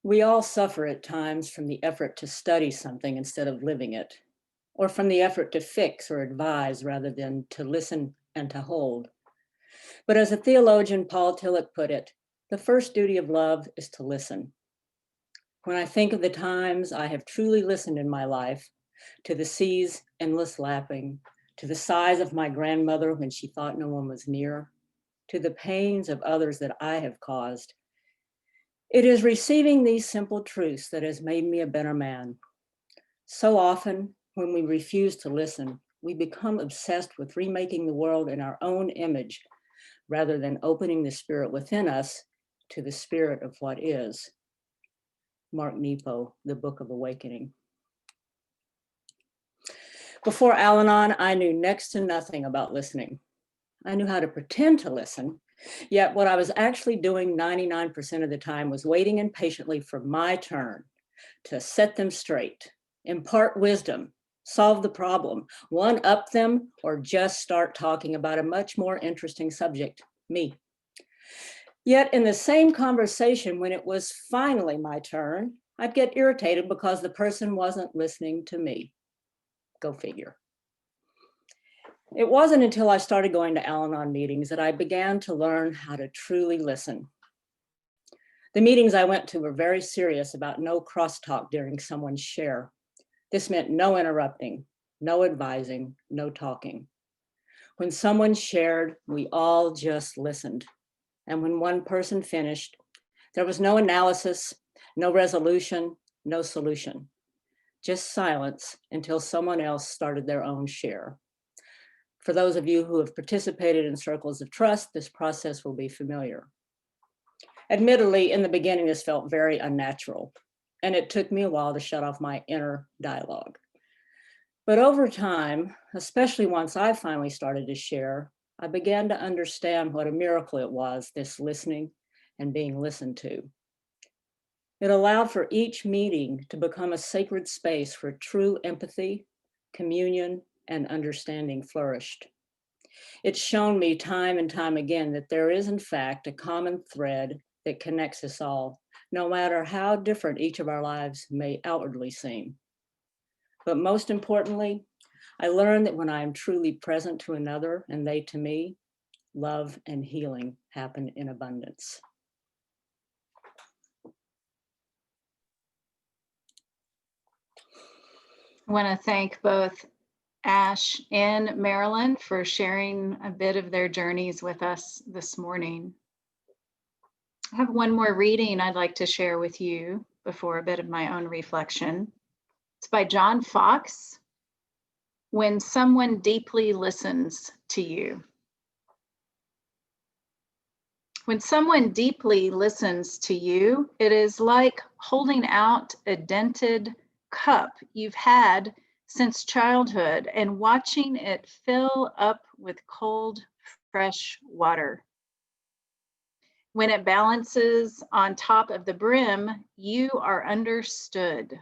We all suffer at times from the effort to study something instead of living it, or from the effort to fix or advise rather than to listen and to hold. But as a theologian, Paul Tillich put it, the first duty of love is to listen. When I think of the times I have truly listened in my life, to the sea's endless lapping, to the sighs of my grandmother when she thought no one was near, to the pains of others that I have caused, it is receiving these simple truths that has made me a better man. So often, when we refuse to listen, we become obsessed with remaking the world in our own image rather than opening the spirit within us to the spirit of what is. Mark Nepo, The Book of Awakening. Before Al-Anon, I knew next to nothing about listening. I knew how to pretend to listen, yet what I was actually doing 99% of the time was waiting impatiently for my turn to set them straight, impart wisdom, solve the problem, one-up them, or just start talking about a much more interesting subject, me. Yet in the same conversation, when it was finally my turn, I'd get irritated because the person wasn't listening to me. Go figure. It wasn't until I started going to Al-Anon meetings that I began to learn how to truly listen. The meetings I went to were very serious about no crosstalk during someone's share. This meant no interrupting, no advising, no talking. When someone shared, we all just listened. And when one person finished, there was no analysis, no resolution, no solution, just silence until someone else started their own share. For those of you who have participated in circles of trust, this process will be familiar. Admittedly, in the beginning, this felt very unnatural, and it took me a while to shut off my inner dialogue. But over time, especially once I finally started to share, I began to understand what a miracle it was, this listening and being listened to. It allowed for each meeting to become a sacred space where true empathy, communion, and understanding flourished. It's shown me time and time again that there is, in fact, a common thread that connects us all, no matter how different each of our lives may outwardly seem. But most importantly, I learned that when I am truly present to another and they to me, love and healing happen in abundance. I want to thank both Ash and Marilyn for sharing a bit of their journeys with us this morning. I have one more reading I'd like to share with you before a bit of my own reflection. It's by John Fox, When Someone Deeply Listens to You. When someone deeply listens to you, it is like holding out a dented cup you've had since childhood and watching it fill up with cold, fresh water. When it balances on top of the brim, you are understood.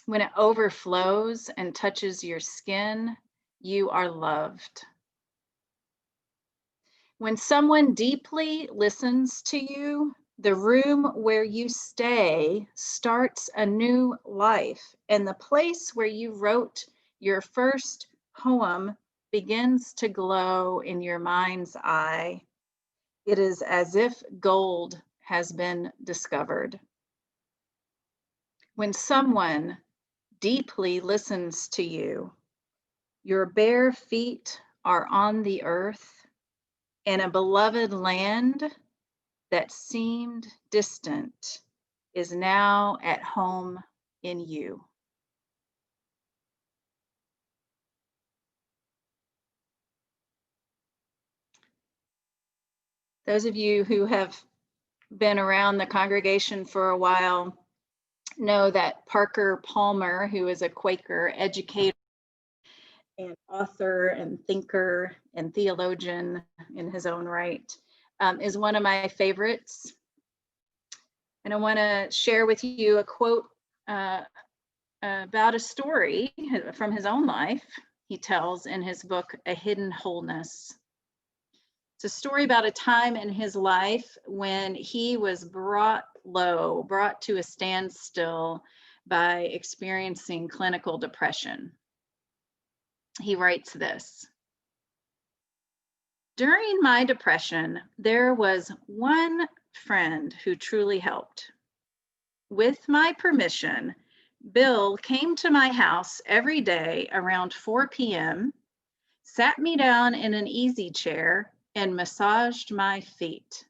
When it overflows and touches your skin, you are loved. When someone deeply listens to you, the room where you stay starts a new life, and the place where you wrote your first poem begins to glow in your mind's eye. It is as if gold has been discovered. When someone deeply listens to you, your bare feet are on the earth, and a beloved land that seemed distant is now at home in you. Those of you who have been around the congregation for a while know that Parker Palmer, who is a Quaker educator and author and thinker and theologian in his own right, is one of my favorites. And I want to share with you a quote about a story from his own life he tells in his book, A Hidden Wholeness. It's a story about a time in his life when he was brought low, brought to a standstill by experiencing clinical depression. He writes this: "During my depression, there was one friend who truly helped. With my permission, Bill came to my house every day around 4 p.m., sat me down in an easy chair, and massaged my feet.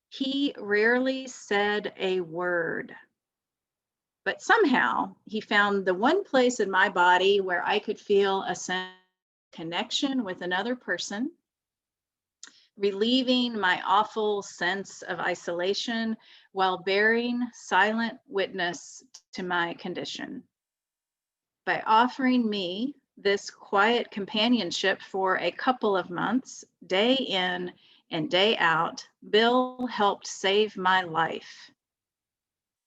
He rarely said a word, but somehow he found the one place in my body where I could feel a sense of connection with another person, relieving my awful sense of isolation while bearing silent witness to my condition. By offering me this quiet companionship for a couple of months, day in and day out, Bill helped save my life.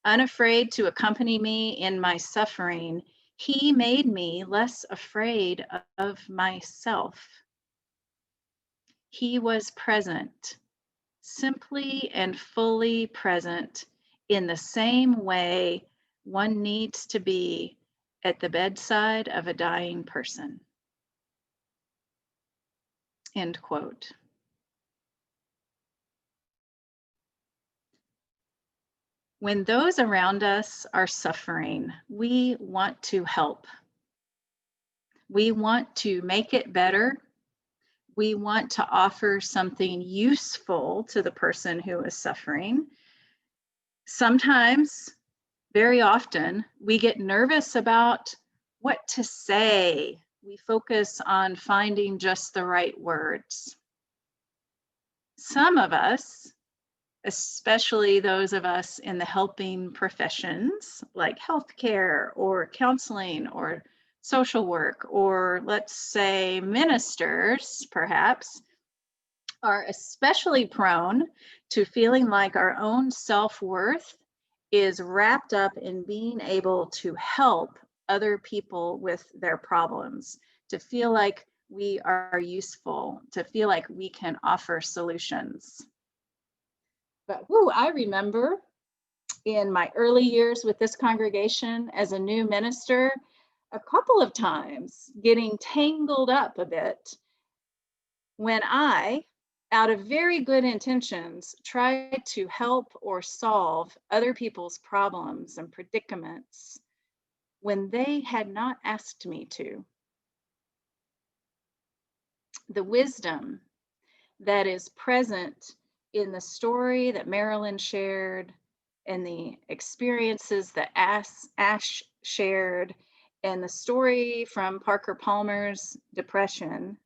Unafraid to accompany me in my suffering, he made me less afraid of myself. He was present, simply and fully present, in the same way one needs to be at the bedside of a dying person." End quote. When those around us are suffering, we want to help. We want to make it better. We want to offer something useful to the person who is suffering. Sometimes, very often, we get nervous about what to say. We focus on finding just the right words. Some of us, especially those of us in the helping professions like healthcare or counseling or social work, or let's say ministers, perhaps, are especially prone to feeling like our own self-worth is wrapped up in being able to help other people with their problems, to feel like we are useful, to feel like we can offer solutions. But I remember in my early years with this congregation as a new minister, a couple of times getting tangled up a bit when I, out of very good intentions, tried to help or solve other people's problems and predicaments when they had not asked me to. The wisdom that is present in the story that Marilyn shared and the experiences that Ash shared and the story from Parker Palmer's depression,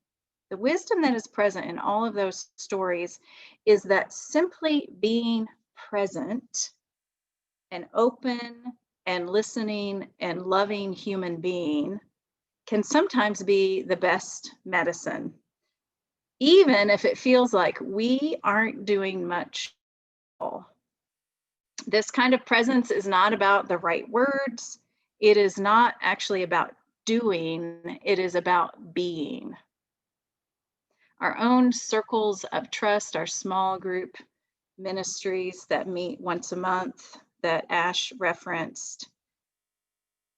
the wisdom that is present in all of those stories is that simply being present and open and listening and loving human being can sometimes be the best medicine, even if it feels like we aren't doing much at all. This kind of presence is not about the right words. It is not actually about doing, it is about being. Our own circles of trust, our small group ministries that meet once a month that Ash referenced,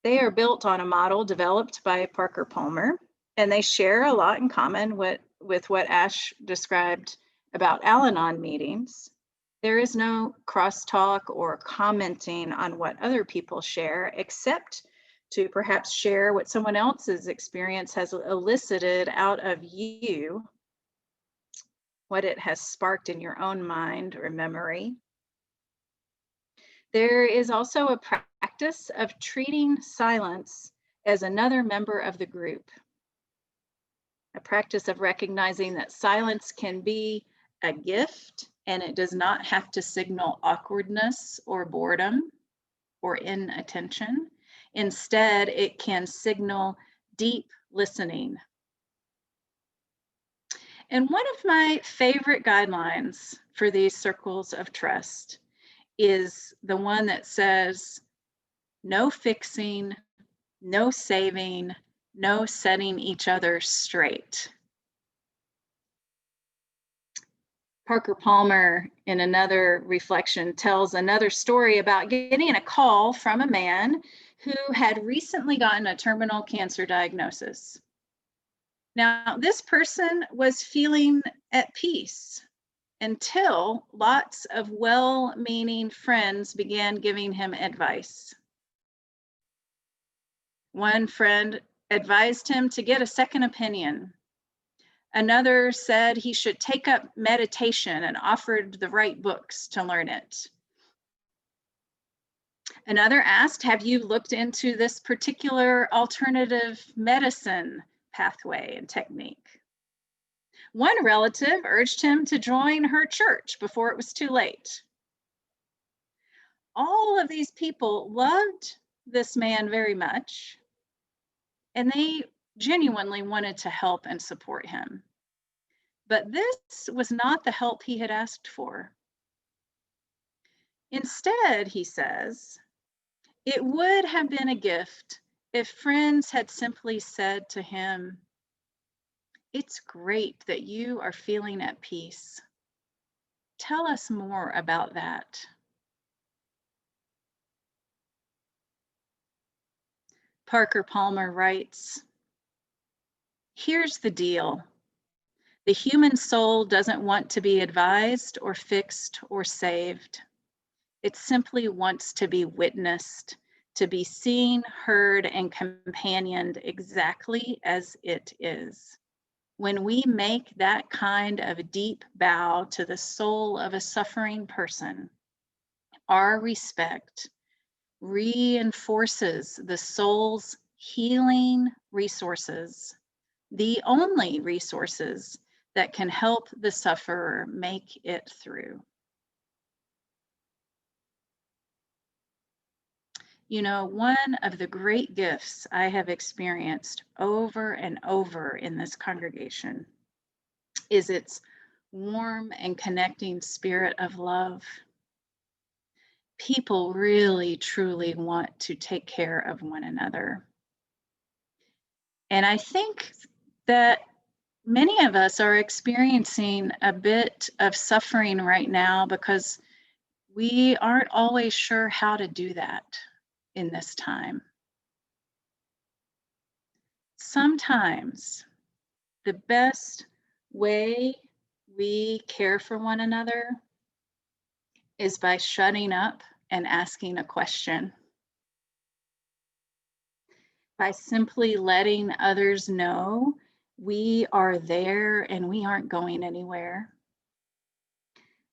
they are built on a model developed by Parker Palmer, and they share a lot in common with what Ash described about Al-Anon meetings. There is no crosstalk or commenting on what other people share, except to perhaps share what someone else's experience has elicited out of you, what it has sparked in your own mind or memory. There is also a practice of treating silence as another member of the group, a practice of recognizing that silence can be a gift and it does not have to signal awkwardness or boredom or inattention. Instead, it can signal deep listening. And one of my favorite guidelines for these circles of trust is the one that says, no fixing, no saving, no setting each other straight. Parker Palmer, in another reflection, tells another story about getting a call from a man who had recently gotten a terminal cancer diagnosis. Now, this person was feeling at peace until lots of well-meaning friends began giving him advice. One friend advised him to get a second opinion. Another said he should take up meditation and offered the right books to learn it. Another asked, have you looked into this particular alternative medicine pathway and technique? One relative urged him to join her church before it was too late. All of these people loved this man very much, and they genuinely wanted to help and support him. But this was not the help he had asked for. Instead, he says, it would have been a gift if friends had simply said to him, it's great that you are feeling at peace. Tell us more about that. Parker Palmer writes, here's the deal. The human soul doesn't want to be advised or fixed or saved. It simply wants to be witnessed, to be seen, heard, and companioned exactly as it is. When we make that kind of deep bow to the soul of a suffering person, our respect reinforces the soul's healing resources, the only resources that can help the sufferer make it through. You know, one of the great gifts I have experienced over and over in this congregation is its warm and connecting spirit of love. People really, truly want to take care of one another. And I think that many of us are experiencing a bit of suffering right now because we aren't always sure how to do that in this time. Sometimes the best way we care for one another is by shutting up and asking a question. By simply letting others know we are there and we aren't going anywhere.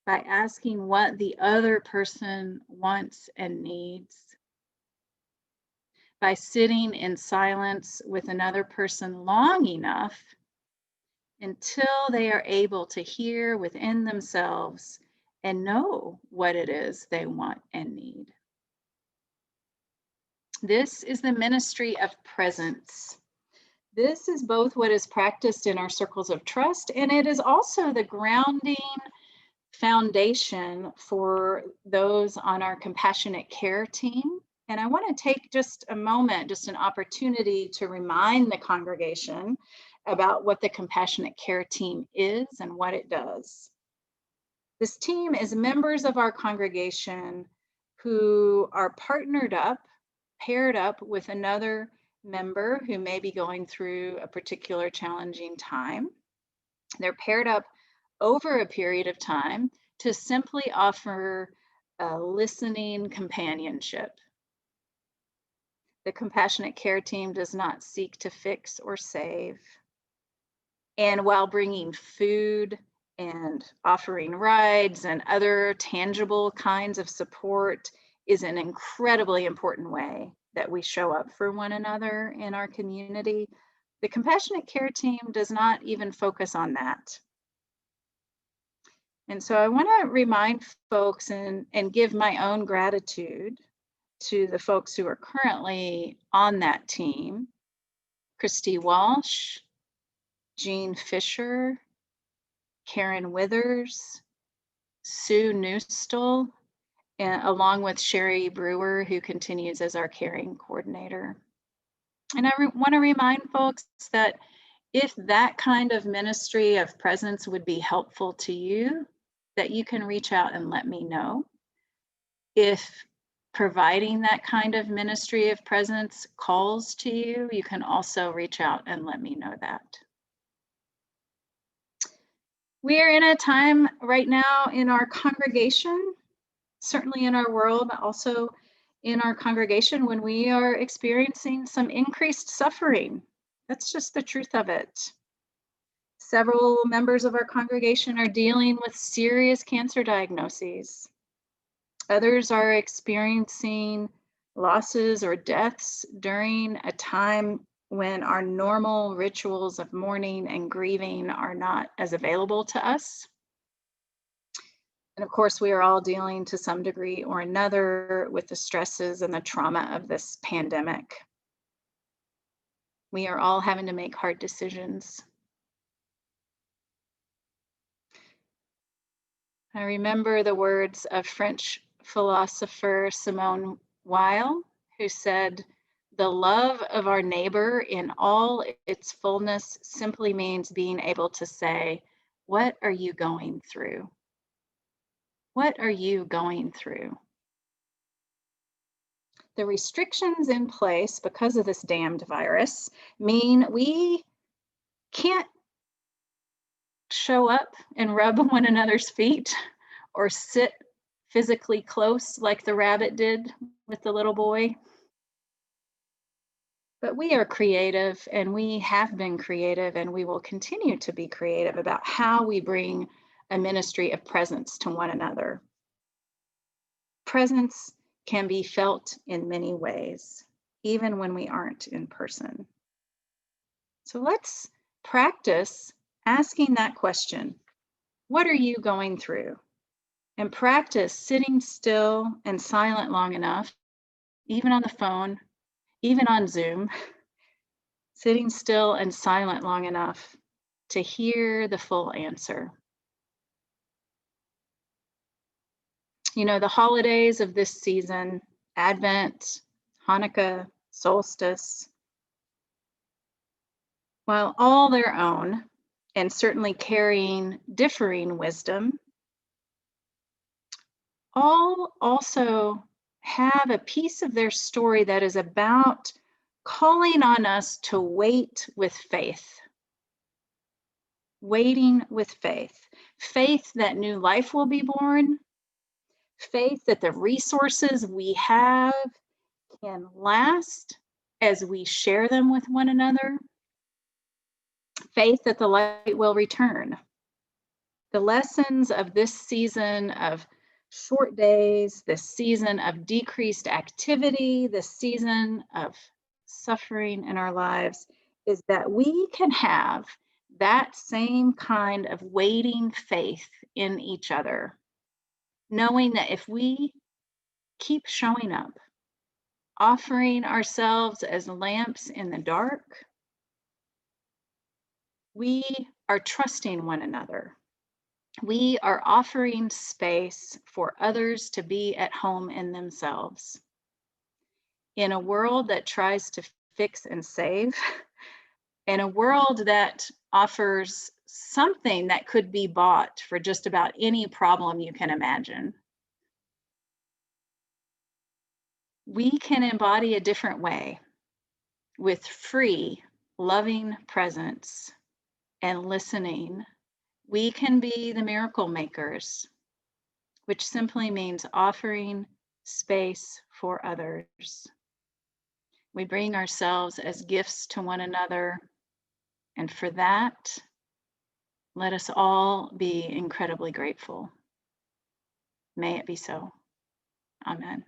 By asking what the other person wants and needs. By sitting in silence with another person long enough until they are able to hear within themselves and know what it is they want and need. This is the ministry of presence. This is both what is practiced in our circles of trust, and it is also the grounding foundation for those on our compassionate care team. And I want to take just a moment, just an opportunity to remind the congregation about what the compassionate care team is and what it does. This team is members of our congregation who are partnered up, paired up with another member who may be going through a particular challenging time. They're paired up over a period of time to simply offer a listening companionship. The compassionate care team does not seek to fix or save. And while bringing food and offering rides and other tangible kinds of support is an incredibly important way that we show up for one another in our community, the compassionate care team does not even focus on that. And so I want to remind folks and give my own gratitude to the folks who are currently on that team: Christy Walsh, Jean Fisher, Karen Withers, Sue Newstall, and along with Sherry Brewer, who continues as our caring coordinator. And I want to remind folks that if that kind of ministry of presence would be helpful to you, that you can reach out and let me know. If providing that kind of ministry of presence calls to you, you can also reach out and let me know that. We are in a time right now in our congregation, certainly in our world, also in our congregation, when we are experiencing some increased suffering. That's just the truth of it. Several members of our congregation are dealing with serious cancer diagnoses. Others are experiencing losses or deaths during a time when our normal rituals of mourning and grieving are not as available to us. And of course, we are all dealing to some degree or another with the stresses and the trauma of this pandemic. We are all having to make hard decisions. I remember the words of French philosopher Simone Weil, who said, "The love of our neighbor in all its fullness simply means being able to say, 'What are you going through? What are you going through?'" The restrictions in place because of this damned virus mean we can't show up and rub one another's feet or sit physically close like the rabbit did with the little boy. But we are creative, and we have been creative, and we will continue to be creative about how we bring a ministry of presence to one another. Presence can be felt in many ways, even when we aren't in person. So let's practice asking that question. What are you going through? And practice sitting still and silent long enough, even on the phone, even on Zoom, sitting still and silent long enough to hear the full answer. You know, the holidays of this season, Advent, Hanukkah, solstice, while all their own and certainly carrying differing wisdom, all also have a piece of their story that is about calling on us to wait with faith. Waiting with faith. Faith that new life will be born. Faith that the resources we have can last as we share them with one another. Faith that the light will return. The lessons of this season of short days, this season of decreased activity, this season of suffering in our lives, is that we can have that same kind of waiting faith in each other, knowing that if we keep showing up, offering ourselves as lamps in the dark, we are trusting one another. We are offering space for others to be at home in themselves. In a world that tries to fix and save, in a world that offers something that could be bought for just about any problem you can imagine, we can embody a different way with free, loving presence and listening. We can be the miracle makers, which simply means offering space for others. We bring ourselves as gifts to one another, and for that, let us all be incredibly grateful. May it be so. Amen.